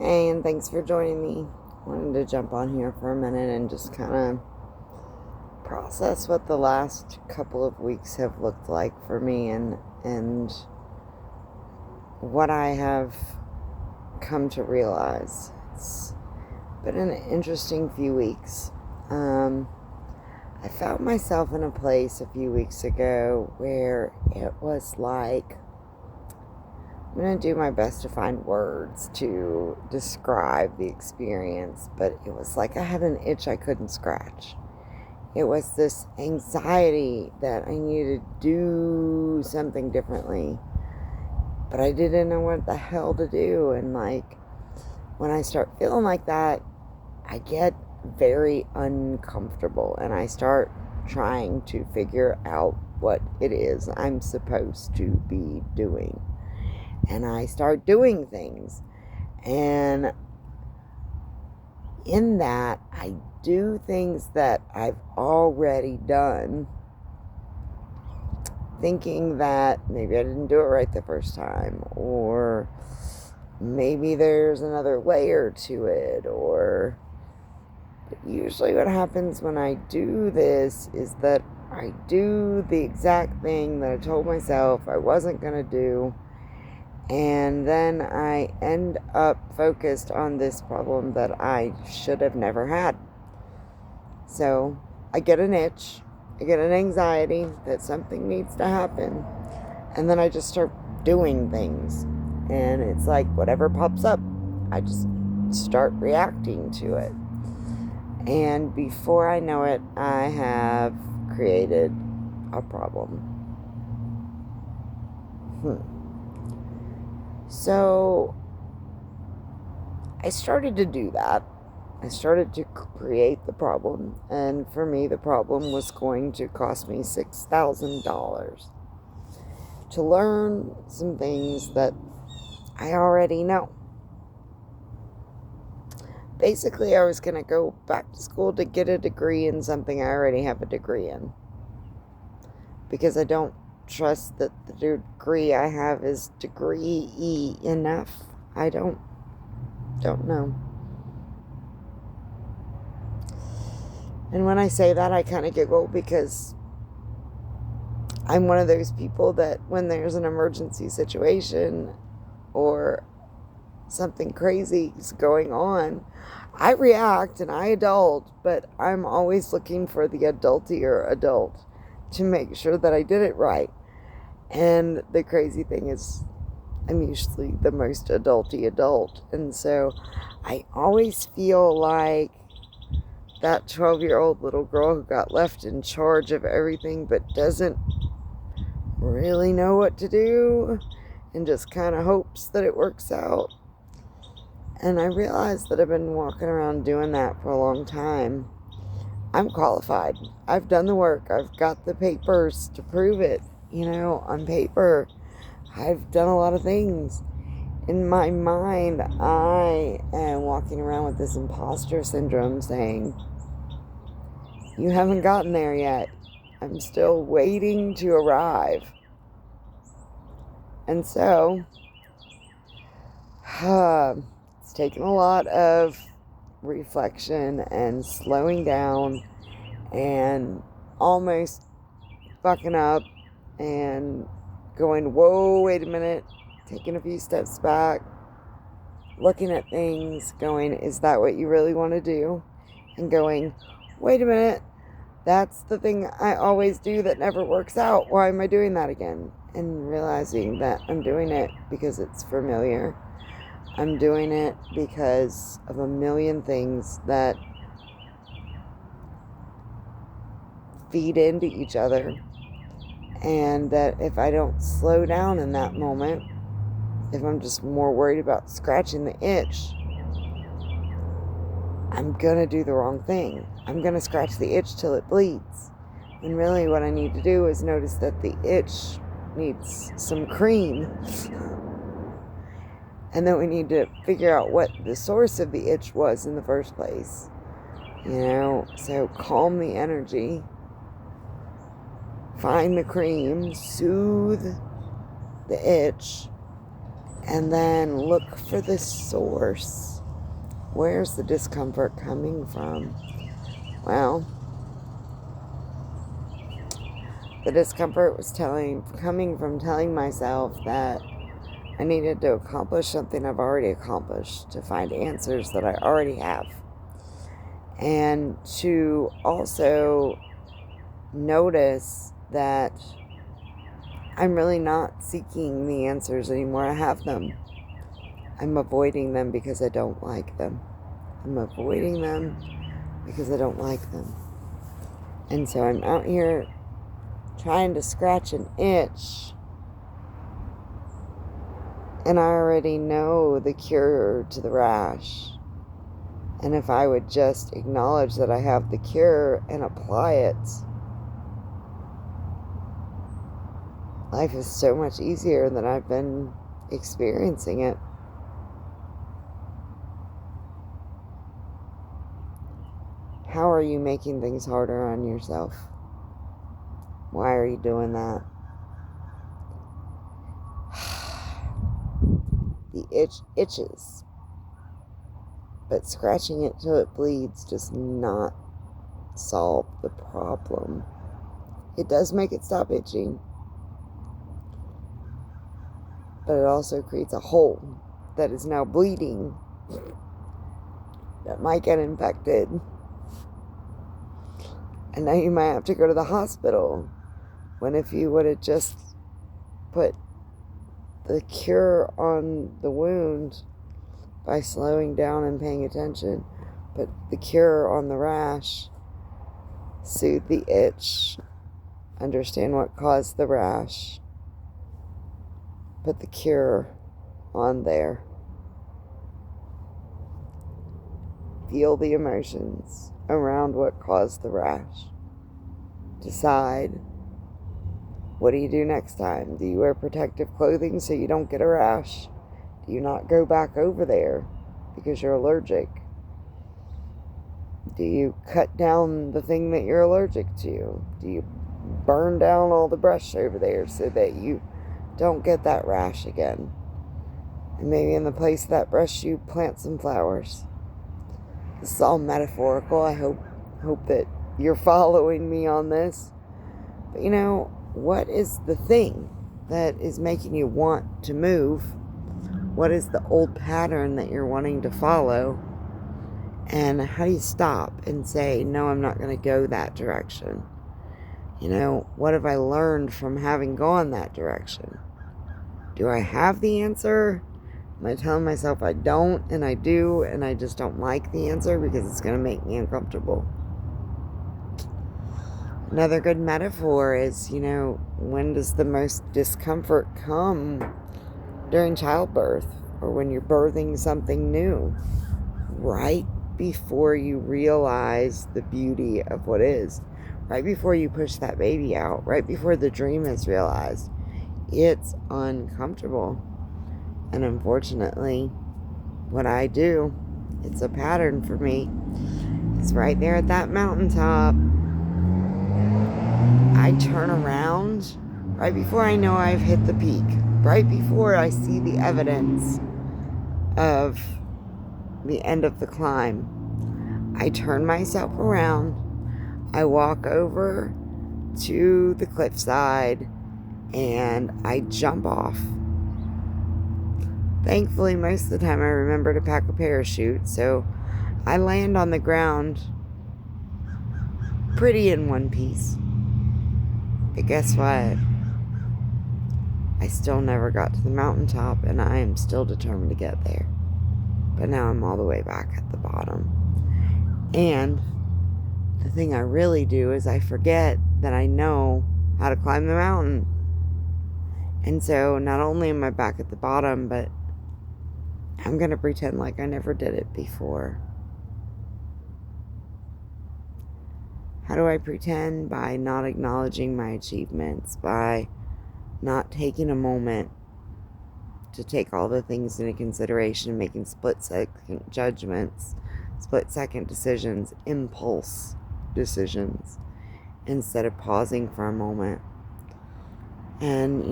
Hey, and thanks for joining me. Wanted to jump on here for a minute and just kind of process what the last couple of weeks have looked like for me and what I have come to realize. It's been an interesting few weeks. I found myself in a place a few weeks ago where it was like, I'm going to do my best to find words to describe the experience, but it was like I had an itch I couldn't scratch. It was this anxiety that I needed to do something differently, but I didn't know what the hell to do. And like, when I start feeling like that, I get very uncomfortable and I start trying to figure out what it is I'm supposed to be doing. And I start doing things. And in that, I do things that I've already done, thinking that maybe I didn't do it right the first time, or maybe there's another layer to it, or... But usually what happens when I do this is that I do the exact thing that I told myself I wasn't going to do. And then I end up focused on this problem that I should have never had. So I get an itch, I get an anxiety that something needs to happen, and then I just start doing things. And it's like whatever pops up, I just start reacting to it. And before I know it, I have created a problem. So I started to do that. I started to create the problem. And for me, the problem was going to cost me $6,000 to learn some things that I already know. Basically, I was going to go back to school to get a degree in something I already have a degree in. Because I don't trust that the degree I have is degree-y enough. I don't know. And when I say that, I kind of giggle because I'm one of those people that when there's an emergency situation or something crazy is going on, I react and I adult, but I'm always looking for the adultier adult to make sure that I did it right. And the crazy thing is, I'm usually the most adulty adult. And so I always feel like that 12-year-old little girl who got left in charge of everything but doesn't really know what to do and just kind of hopes that it works out. And I realized that I've been walking around doing that for a long time. I'm qualified. I've done the work. I've got the papers to prove it. On paper, I've done a lot of things. In my mind, I am walking around with this imposter syndrome saying, you haven't gotten there yet. I'm still waiting to arrive. And so, it's taken a lot of reflection and slowing down and almost fucking up and going, whoa, wait a minute, taking a few steps back, looking at things, going, is that what you really want to do? And going, wait a minute, that's the thing I always do that never works out. Why am I doing that again? And realizing that I'm doing it because it's familiar. I'm doing it because of a million things that feed into each other. And that if I don't slow down in that moment, if I'm just more worried about scratching the itch, I'm going to do the wrong thing. I'm going to scratch the itch till it bleeds. And really what I need to do is notice that the itch needs some cream. And then we need to figure out what the source of the itch was in the first place. So calm the energy. Find the cream, soothe the itch, And then look for the source. Where's the discomfort coming from? Well, the discomfort was coming from telling myself that I needed to accomplish something I've already accomplished, to find answers that I already have, and to also notice that I'm really not seeking the answers anymore. I have them. I'm avoiding them because I don't like them. I'm avoiding them because I don't like them. And so I'm out here trying to scratch an itch, and I already know the cure to the rash. And if I would just acknowledge that I have the cure and apply it, life is so much easier than I've been experiencing it. How are you making things harder on yourself? Why are you doing that? The itch itches, but scratching it till it bleeds does not solve the problem. It does make it stop itching, but it also creates a hole that is now bleeding that might get infected. And now you might have to go to the hospital, when if you would have just put the cure on the wound by slowing down and paying attention, put the cure on the rash, soothe the itch, understand what caused the rash, put the cure on there, feel the emotions around what caused the rash, decide, what do you do next time? Do you wear protective clothing so you don't get a rash? Do you not go back over there because you're allergic? Do you cut down the thing that you're allergic to? Do you burn down all the brush over there so that you don't get that rash again? And maybe in the place of that brush you plant some flowers. This is all metaphorical. I hope that you're following me on this. But you know, what is the thing that is making you want to move? What is the old pattern that you're wanting to follow? And how do you stop and say, no, I'm not going to go that direction? You know, what have I learned from having gone that direction? Do I have the answer? Am I telling myself I don't, and I do, and I just don't like the answer because it's going to make me uncomfortable? Another good metaphor is, you know, when does the most discomfort come? During childbirth, or when you're birthing something new, right before you realize the beauty of what is, right before you push that baby out, right before the dream is realized. It's uncomfortable. And unfortunately, what I do, it's a pattern for me. It's right there at that mountaintop. I turn around right before I know I've hit the peak, right before I see the evidence of the end of the climb. I turn myself around, I walk over to the cliffside, and I jump off. Thankfully, most of the time I remember to pack a parachute, so I land on the ground pretty in one piece. But guess what? I still never got to the mountaintop, and I am still determined to get there. But now I'm all the way back at the bottom. And the thing I really do is I forget that I know how to climb the mountain. And so not only am I back at the bottom, but I'm going to pretend like I never did it before. How do I pretend? By not acknowledging my achievements, by not taking a moment to take all the things into consideration, making split-second judgments, split-second decisions, impulse decisions, instead of pausing for a moment And,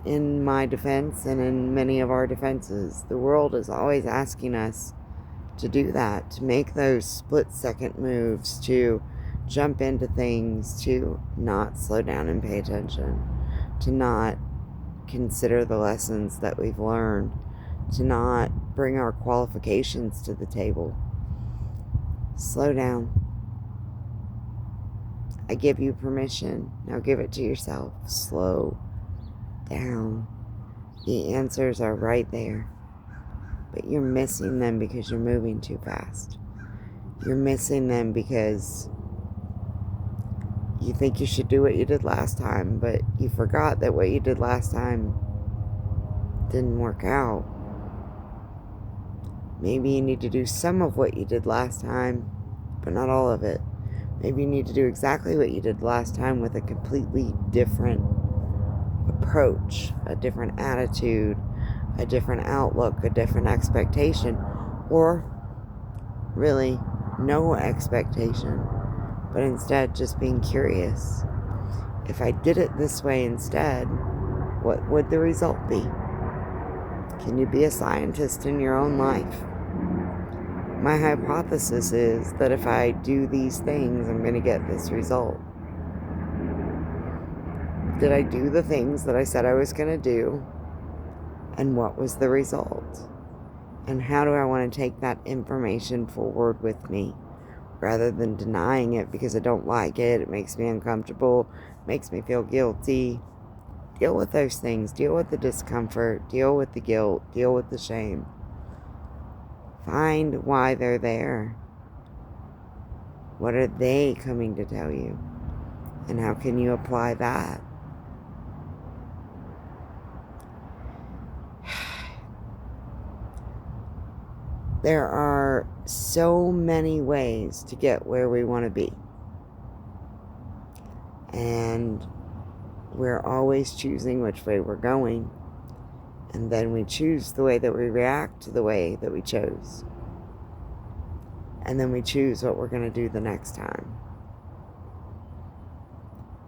in my defense and in many of our defenses, the world is always asking us to do that, to make those split-second moves, to jump into things, to not slow down and pay attention, to not consider the lessons that we've learned, to not bring our qualifications to the table. Slow down. I give you permission. Now give it to yourself. Slow down. The answers are right there. But you're missing them because you're moving too fast. You're missing them because you think you should do what you did last time, but you forgot that what you did last time didn't work out. Maybe you need to do some of what you did last time, but not all of it. Maybe you need to do exactly what you did last time with a completely different approach, a different attitude, a different outlook, a different expectation, or really no expectation, but instead just being curious. If I did it this way instead, what would the result be? Can you be a scientist in your own life? My hypothesis is that if I do these things, I'm going to get this result. Did I do the things that I said I was going to do? And what was the result? And how do I want to take that information forward with me? Rather than denying it because I don't like it, it makes me uncomfortable, makes me feel guilty. Deal with those things. Deal with the discomfort. Deal with the guilt. Deal with the shame. Find why they're there. What are they coming to tell you? And how can you apply that? There are so many ways to get where we want to be. And we're always choosing which way we're going. And then we choose the way that we react to the way that we chose. And then we choose what we're going to do the next time.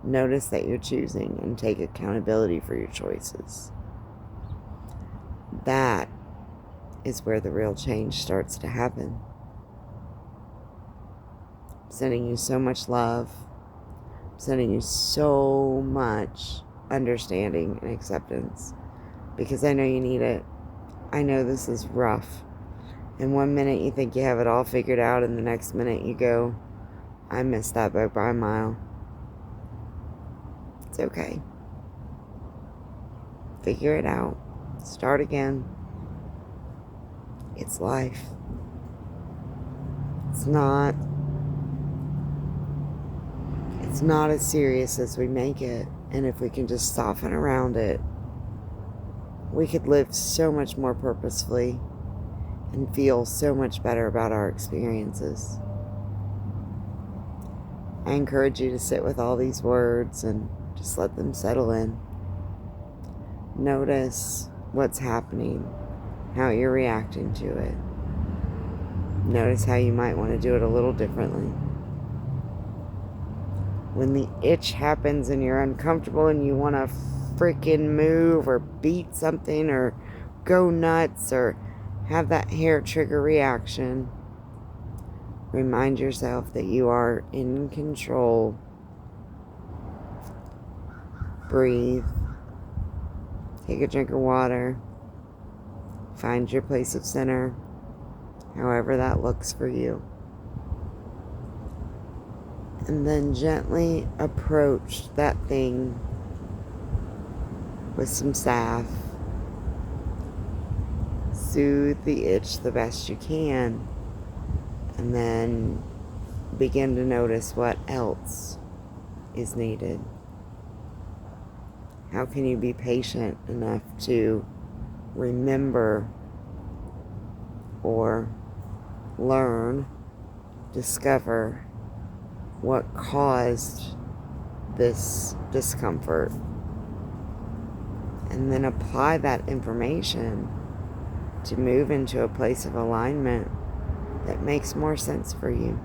Notice that you're choosing and take accountability for your choices. That is where the real change starts to happen. I'm sending you so much love. I'm sending you so much understanding and acceptance. Because I know you need it. I know this is rough. And one minute you think you have it all figured out, and the next minute you go, I missed that boat by a mile. It's okay. Figure it out. Start again. It's life. It's not as serious as we make it. And if we can just soften around it, we could live so much more purposefully and feel so much better about our experiences. I encourage you to sit with all these words and just let them settle in. Notice what's happening, how you're reacting to it. Notice how you might want to do it a little differently. When the itch happens and you're uncomfortable and you want to freaking move or beat something or go nuts or have that hair trigger reaction, remind yourself that you are in control. Breathe. Take a drink of water. Find your place of center, however that looks for you. And then gently approach that thing with some salve. Soothe the itch the best you can. And then begin to notice what else is needed. How can you be patient enough to remember or learn, discover what caused this discomfort, and then apply that information to move into a place of alignment that makes more sense for you.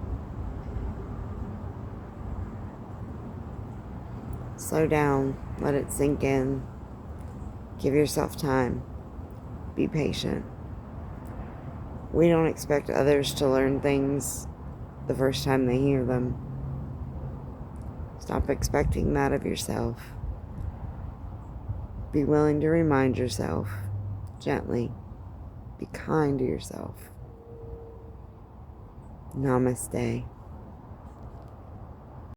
Slow down. Let it sink in. Give yourself time. Be patient. We don't expect others to learn things the first time they hear them. Stop expecting that of yourself. Be willing to remind yourself gently. Be kind to yourself. Namaste.